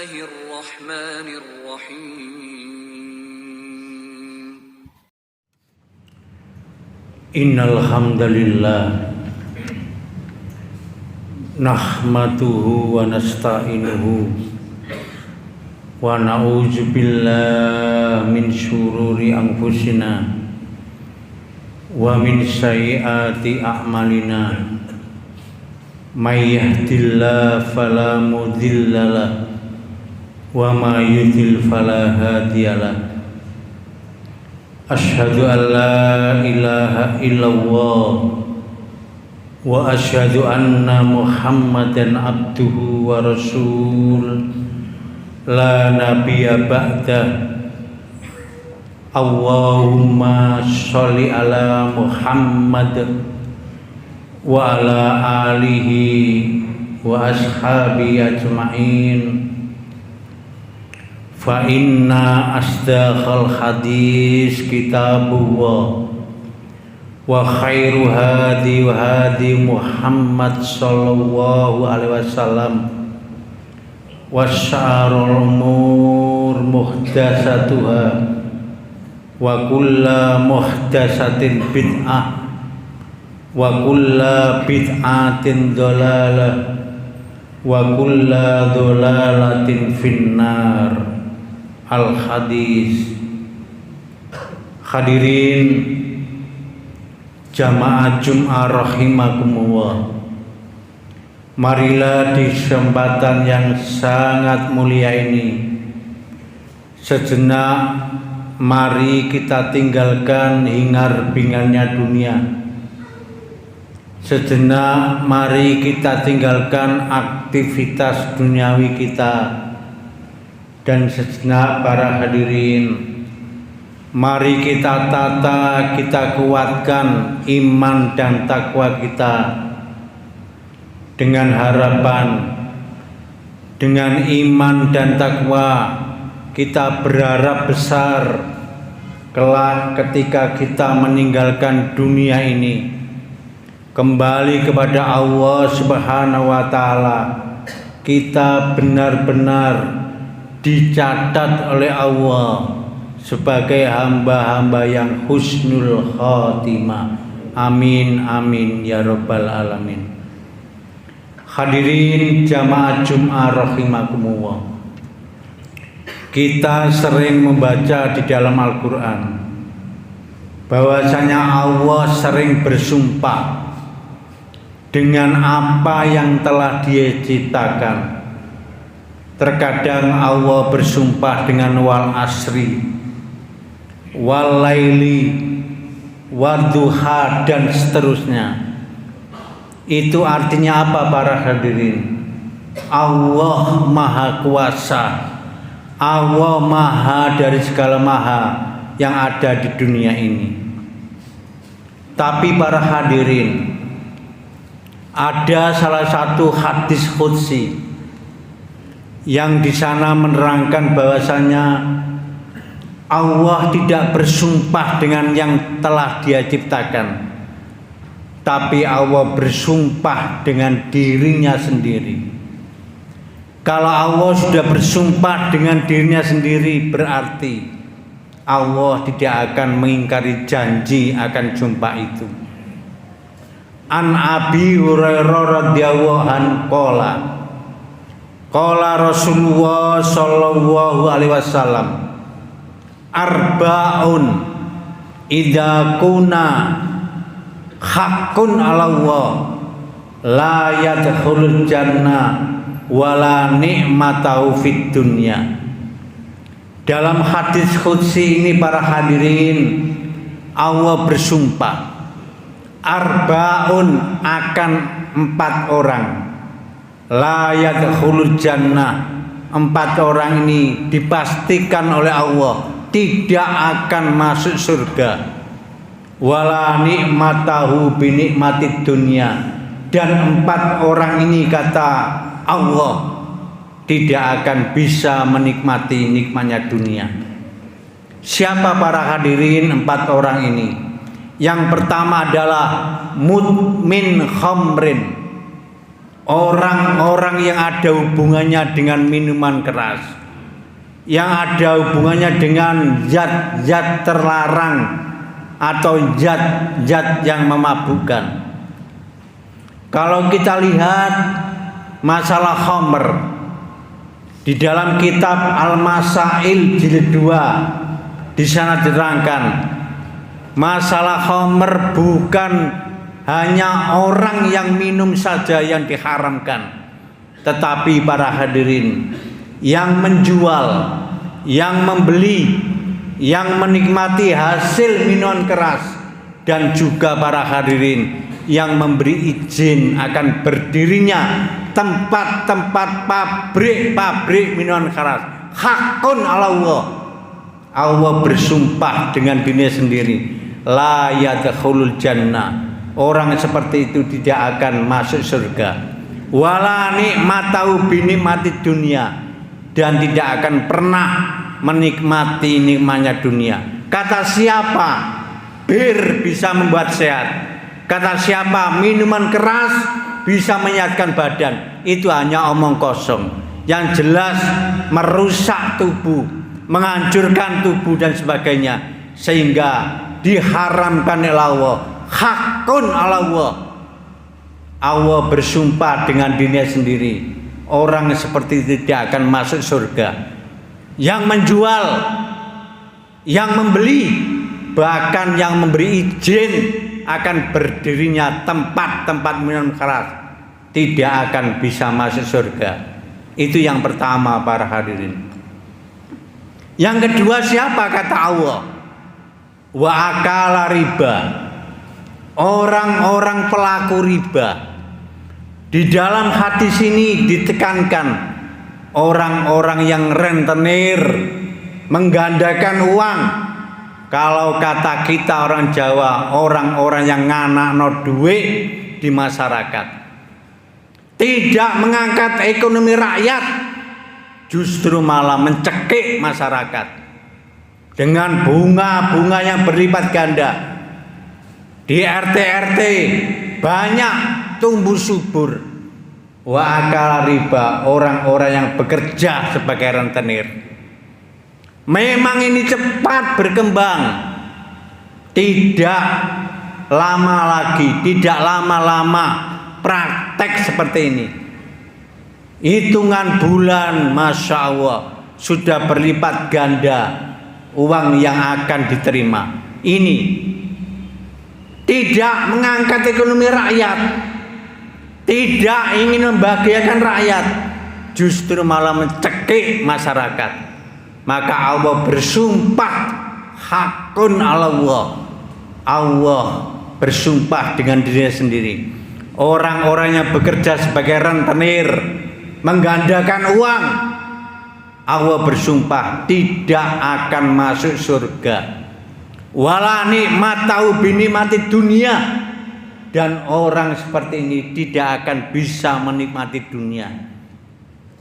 Bismillahirrahmanirrahim. Innal hamdalillah nahmaduhu wa nasta'inuhu wa na'udzu billahi min syururi anfusina wa min sayyiati a'malina may yahdihillahu fala mudhillalah wa may yudlil fala hadiyalah. Asyhadu an la ilaha illallah wa asyhadu anna Muhammadan abduhu wa rasul la nabiyya ba'da. Allahumma sholli ala Muhammad wa ala alihi wa ashabihi ajma'in. Fa inna asdaqal hadis kitabullah wa khairu hadi wa hadi Muhammad sallallahu alaihi wasallam wa syarrul umur muhdatsatuha wa kullu muhdatsatin bid'ah wa kullu bid'atin dhalalah wa kullu dhalalatin finnar. Al-Hadis. Hadirin jamaah Jum'ah rahimakumullah, marilah di kesempatan yang sangat mulia ini sejenak mari kita tinggalkan hingar-bingarnya dunia. Sejenak mari kita tinggalkan aktivitas duniawi kita. Dan sejenak para hadirin, mari kita tata, kita kuatkan iman dan takwa kita dengan harapan, dengan iman dan takwa kita berharap besar kelak ketika kita meninggalkan dunia ini kembali kepada Allah Subhanahu wa taala, kita benar-benar dicatat oleh Allah sebagai hamba-hamba yang husnul khotimah. Amin amin ya rabbal alamin. Hadirin jamaah Jum'ah rahimakumullah, kita sering membaca di dalam Al-Quran bahwasanya Allah sering bersumpah dengan apa yang telah Dia ciptakan. Terkadang Allah bersumpah dengan wal asri, wal laili, wadduha dan seterusnya. Itu artinya apa para hadirin? Allah maha kuasa, Allah maha dari segala maha yang ada di dunia ini. Tapi para hadirin, ada salah satu hadis qudsi yang di sana menerangkan bahwasanya Allah tidak bersumpah dengan yang telah Dia ciptakan, tapi Allah bersumpah dengan dirinya sendiri. Kalau Allah sudah bersumpah dengan dirinya sendiri, berarti Allah tidak akan mengingkari janji akan sumpah itu. An Abi Hurairah radhiyallahu anhu qala Rasulullah sallallahu alaihi wasallam, arba'un idza kuna haqqun 'ala Allah la yadkhulul jannah wala ni'matahu fid dunya. Dalam hadis qudsi ini para hadirin, Allah bersumpah arba'un akan 4 orang, la yadkhulul jannah, 4 orang ini dipastikan oleh Allah tidak akan masuk surga, wala nikmatahu bi nikmatid dunya, dan 4 orang ini kata Allah tidak akan bisa menikmati nikmatnya dunia. Siapa para hadirin 4 orang ini? Yang pertama adalah mudmin khamrin, orang-orang yang ada hubungannya dengan minuman keras, yang ada hubungannya dengan zat-zat terlarang atau zat-zat yang memabukkan. Kalau kita lihat masalah khamr di dalam kitab Al-Masail jilid 2, di sana diterangkan masalah khamr bukan hanya orang yang minum saja yang diharamkan, tetapi para hadirin yang menjual, yang membeli, yang menikmati hasil minuman keras, dan juga para hadirin yang memberi izin akan berdirinya tempat-tempat pabrik minuman keras. Hakun ala Allah. Allah bersumpah dengan dirinya sendiri, la yadkhulul jannah. Orang seperti itu tidak akan masuk surga. Wala nikmatau binikmati dunia, dan tidak akan pernah menikmati nikmatnya dunia. Kata siapa bir bisa membuat sehat, kata siapa minuman keras bisa menyehatkan badan, itu hanya omong kosong. Yang jelas merusak tubuh, menghancurkan tubuh dan sebagainya, sehingga diharamkan oleh Allah. Hakun ala Allah. Allah bersumpah dengan dirinya sendiri, orang seperti itu tidak akan masuk surga. Yang menjual, yang membeli, bahkan yang memberi izin akan berdirinya tempat-tempat minum keras, tidak akan bisa masuk surga. Itu yang pertama para hadirin. Yang kedua siapa? Kata Allah, wa akala riba. Orang-orang pelaku riba. Di dalam hadis ini ditekankan orang-orang yang rentenir, menggandakan uang. Kalau kata kita orang Jawa, orang-orang yang nganakno duit di masyarakat, tidak mengangkat ekonomi rakyat, justru malah mencekik masyarakat dengan bunga-bunga yang berlipat ganda. Di RT-RT banyak tumbuh subur. Wa akal riba, orang-orang yang bekerja sebagai rentenir. Memang ini cepat berkembang. Tidak lama lagi, tidak lama-lama praktek seperti ini. Hitungan bulan, Masya Allah, sudah berlipat ganda uang yang akan diterima. Ini tidak mengangkat ekonomi rakyat, tidak ingin membahagiakan rakyat, justru malah mencekik masyarakat. Maka Allah bersumpah, hakun ala Allah. Allah bersumpah dengan dirinya sendiri, orang-orang yang bekerja sebagai rentenir, menggandakan uang, Allah bersumpah tidak akan masuk surga. Wala nikmatau binikmati dunia, dan orang seperti ini tidak akan bisa menikmati dunia.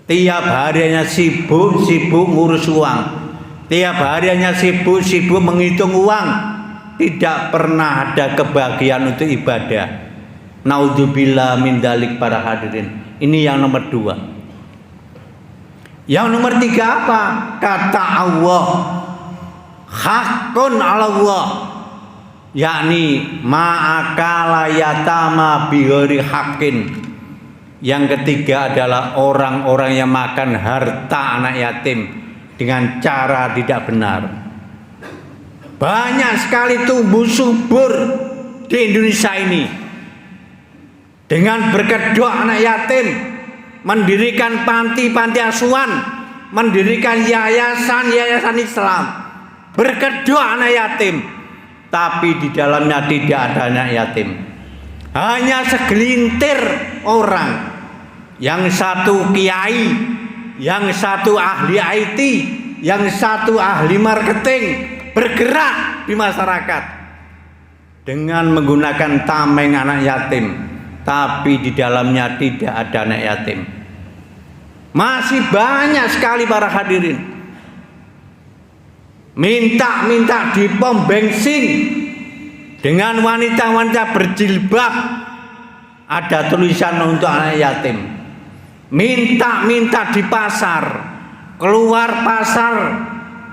Tiap harinya sibuk ngurus uang, tiap harinya sibuk menghitung uang, tidak pernah ada kebahagiaan untuk ibadah. Naudzubillah min dalik para hadirin. Ini yang nomor 2. Yang nomor 3 apa? Kata Allah, hakun ala Allah, yakni ma'akala yatama bighairi haqqin. Yang ketiga adalah orang-orang yang makan harta anak yatim dengan cara tidak benar. Banyak sekali tumbuh subur di Indonesia ini dengan berkedok anak yatim, mendirikan panti-panti asuhan, mendirikan yayasan-yayasan Islam, berkedok anak yatim, tapi di dalamnya tidak ada anak yatim. Hanya segelintir orang, yang satu kiai, yang satu ahli IT, yang satu ahli marketing, bergerak di masyarakat dengan menggunakan tameng anak yatim, tapi di dalamnya tidak ada anak yatim. Masih banyak sekali para hadirin minta di pom bensin dengan wanita-wanita berjilbab, ada tulisan untuk anak yatim. Minta-minta di pasar, keluar pasar,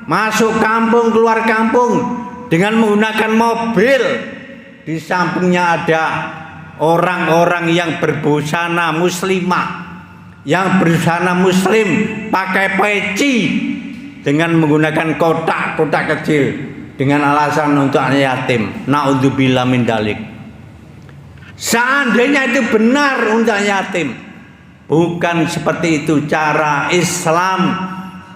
masuk kampung, keluar kampung dengan menggunakan mobil. Di sampingnya ada orang-orang yang berbusana muslimah, yang berbusana muslim pakai peci dengan menggunakan kotak-kotak kecil dengan alasan untuk anak yatim. Naudzubillah min dalik. Seandainya itu benar untuk yatim, bukan seperti itu cara Islam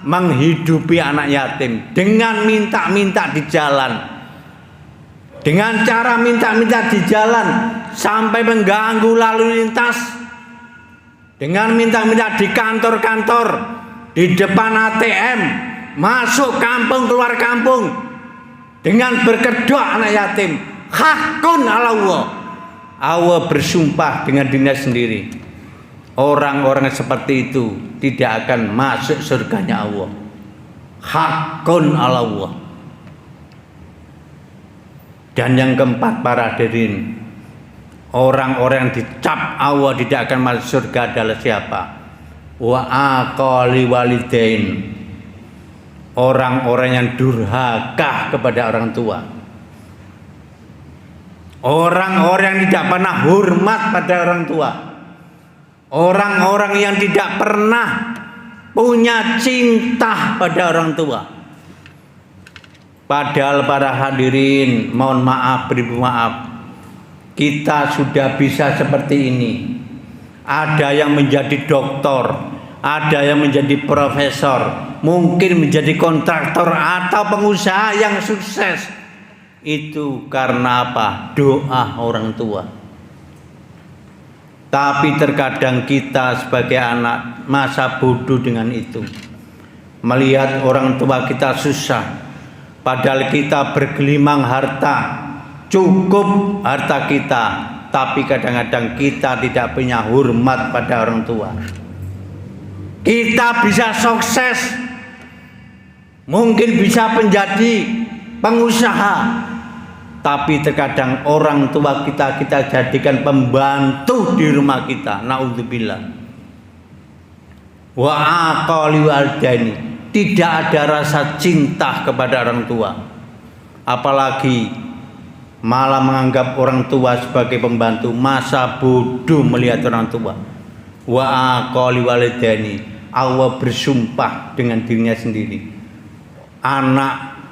menghidupi anak yatim, dengan minta-minta di jalan, dengan cara minta-minta di jalan sampai mengganggu lalu lintas, dengan minta-minta di kantor-kantor, di depan ATM, masuk kampung keluar kampung dengan berkedok anak yatim. Hakun ala Allah. Allah bersumpah dengan dirinya sendiri, orang-orang seperti itu tidak akan masuk surganya Allah. Hakun ala Allah. Dan yang keempat para hadirin, orang-orang yang dicap Allah tidak akan masuk surga adalah siapa? Wa aqali walidain. Orang-orang yang durhaka kepada orang tua. Orang-orang yang tidak pernah hormat pada orang tua. Orang-orang yang tidak pernah punya cinta pada orang tua. Padahal para hadirin, mohon maaf, beribu maaf, kita sudah bisa seperti ini. Ada yang menjadi doktor, ada yang menjadi profesor, mungkin menjadi kontraktor atau pengusaha yang sukses. Itu karena apa? Doa orang tua. Tapi terkadang kita sebagai anak masa bodoh dengan itu. Melihat orang tua kita susah, padahal kita bergelimang harta, cukup harta kita, tapi kadang-kadang kita tidak punya hormat pada orang tua. Kita bisa sukses, mungkin bisa menjadi pengusaha, tapi terkadang orang tua kita jadikan pembantu di rumah kita. Naudzubillah. Wa aqali walidaini. Tidak ada rasa cinta kepada orang tua, apalagi malah menganggap orang tua sebagai pembantu. Masa bodoh melihat orang tua. Wa aqali walidaini. Allah bersumpah dengan dirinya sendiri, anak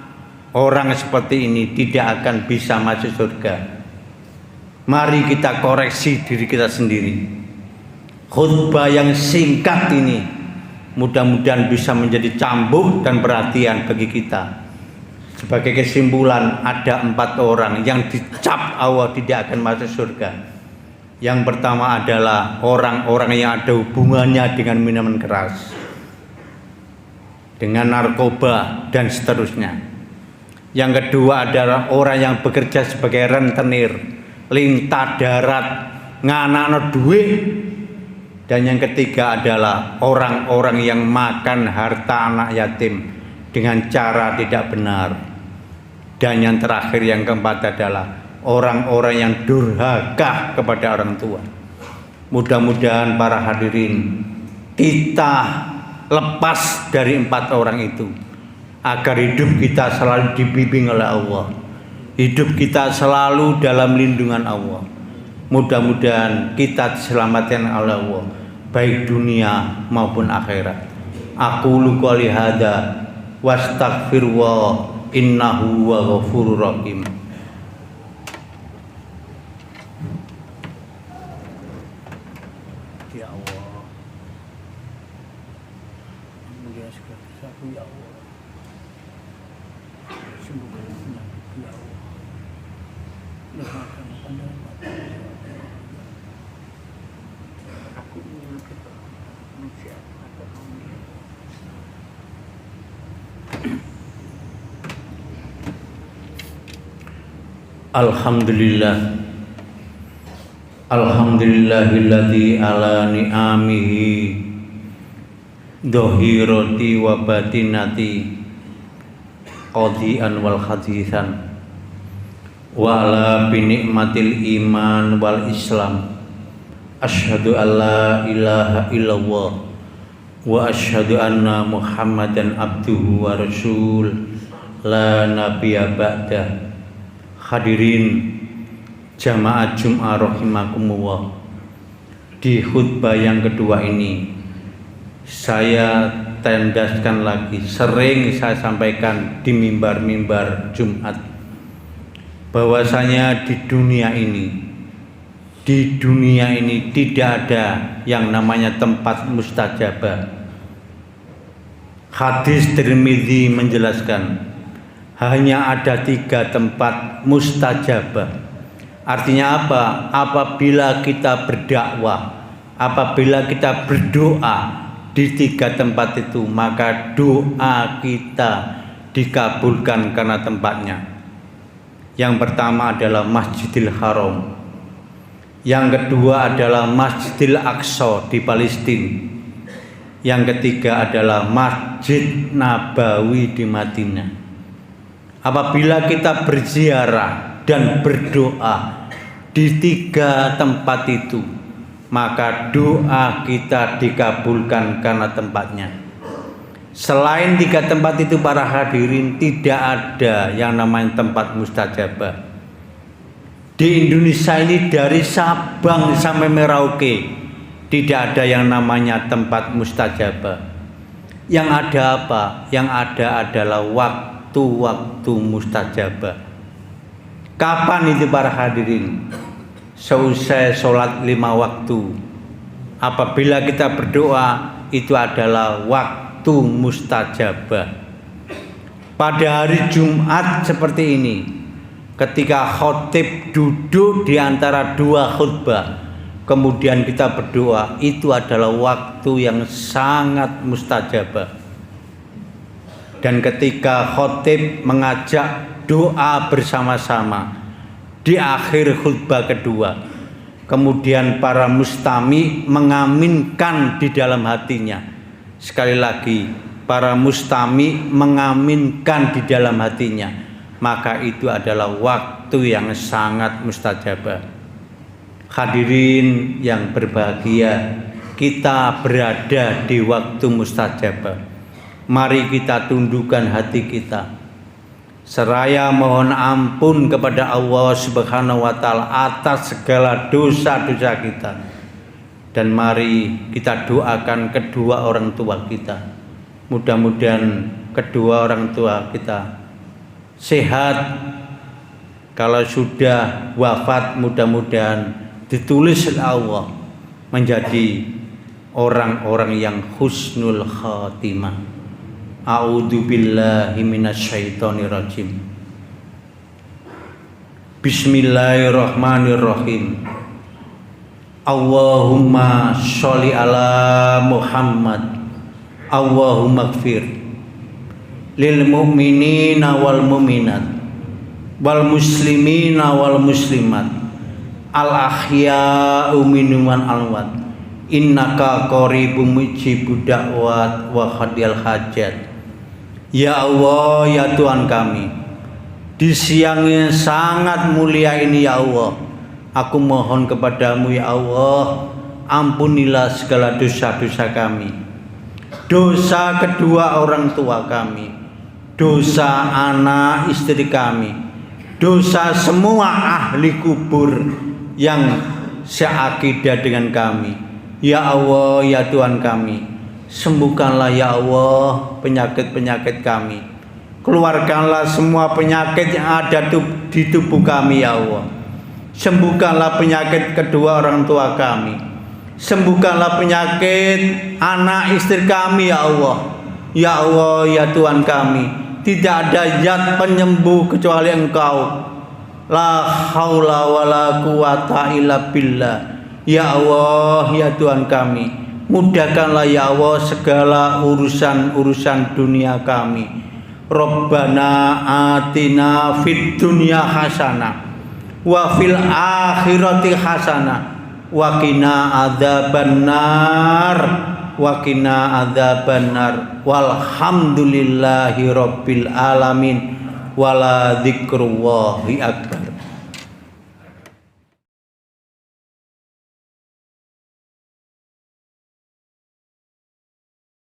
orang seperti ini tidak akan bisa masuk surga. Mari kita koreksi diri kita sendiri. Khutbah yang singkat ini mudah-mudahan bisa menjadi cambuk dan perhatian bagi kita. Sebagai kesimpulan, ada 4 orang yang dicap Allah tidak akan masuk surga. Yang pertama adalah orang-orang yang ada hubungannya dengan minuman keras, dengan narkoba dan seterusnya. Yang kedua adalah orang yang bekerja sebagai rentenir, lintah darat, nganakno duit. Dan yang ketiga adalah orang-orang yang makan harta anak yatim dengan cara tidak benar. Dan yang terakhir, yang keempat adalah orang-orang yang durhaka kepada orang tua. Mudah-mudahan para hadirin kita lepas dari 4 orang itu, agar hidup kita selalu dibimbing oleh Allah, hidup kita selalu dalam lindungan Allah. Mudah-mudahan kita diselamatkan oleh Allah, baik dunia maupun akhirat. Aqulu qouli hadza wastaghfirullah innahu huwal ghafurur rahim. Ya Allah, mulia sekali ya Allah. Semoga ya Allah. Aku ingin kita manusia atau Alhamdulillah. Alhamdulillahilladzi ala ni'amihi dhahirati wa batinati qadian wal hadisan wa ala binikmatil iman wal islam Asyhadu an la ilaha illallah wa asyhadu anna Muhammadan abduhu wa rasul la nabiyya ba'da. Hadirin jamaah Jum'ah rahimakumullah. Di khutbah yang kedua ini saya tendaskan lagi, sering saya sampaikan di mimbar-mimbar Jumat, bahwasanya di dunia ini tidak ada yang namanya tempat mustajabah. Hadis Tirmidzi menjelaskan hanya ada 3 tempat mustajabah. Artinya apa? Apabila kita berdakwah, apabila kita berdoa di 3 tempat itu, maka doa kita dikabulkan karena tempatnya. Yang pertama adalah Masjidil Haram, yang kedua adalah Masjidil Aqsa di Palestina, yang ketiga adalah Masjid Nabawi di Madinah. Apabila kita berziarah dan berdoa di 3 tempat itu, maka doa kita dikabulkan karena tempatnya. Selain 3 tempat itu, para hadirin, tidak ada yang namanya tempat mustajabah. Di Indonesia ini dari Sabang sampai Merauke tidak ada yang namanya tempat mustajabah. Yang ada apa? Yang ada adalah waktu-waktu mustajabah. Kapan itu para hadirin? Seusai sholat 5 waktu. Apabila kita berdoa, itu adalah waktu mustajabah. Pada hari Jumat seperti ini, ketika khotib duduk di antara 2 khutbah, kemudian kita berdoa, itu adalah waktu yang sangat mustajabah. Dan ketika khotib mengajak doa bersama-sama di akhir khutbah kedua, kemudian para mustami mengaminkan di dalam hatinya. Sekali lagi, para mustami mengaminkan di dalam hatinya, maka itu adalah waktu yang sangat mustajabah. Hadirin yang berbahagia, kita berada di waktu mustajabah. Mari kita tundukkan hati kita, seraya mohon ampun kepada Allah Subhanahu wa Ta'ala atas segala dosa-dosa kita. Dan mari kita doakan kedua orang tua kita. Mudah-mudahan kedua orang tua kita sehat. Kalau sudah wafat, mudah-mudahan ditulis oleh Allah menjadi orang-orang yang husnul khatimah. A'udzu billahi minasyaitonir rajim. Bismillahirrahmanirrahim. Allahumma sholli ala Muhammad. Allahumma ighfir lil mu'minina wal mu'minat wal muslimina wal muslimat al ahya'u minhum wal amwat innaka qaribun mujibud da'wat wa qadil hajat. Ya Allah, ya Tuhan kami, di siang yang sangat mulia ini ya Allah, aku mohon kepadamu ya Allah, ampunilah segala dosa-dosa kami, dosa kedua orang tua kami, dosa anak istri kami, dosa semua ahli kubur yang seakidah dengan kami. Ya Allah, ya Tuhan kami, sembuhkanlah ya Allah penyakit-penyakit kami. Keluarkanlah semua penyakit yang ada di tubuh kami ya Allah. Sembuhkanlah penyakit kedua orang tua kami. Sembuhkanlah penyakit anak istri kami ya Allah. Ya Allah, ya Tuhan kami, tidak ada zat penyembuh kecuali Engkau. La haula wala quwata illa billah. Ya Allah, ya Tuhan kami, mudahkanlah ya Allah segala urusan-urusan dunia kami. Rabbana atina fid dunya hasanah wa fil akhirati hasanah wa qina adzabannar wa qina adzabannar walhamdulillahi rabbil alamin wala dzikrullahi akbar.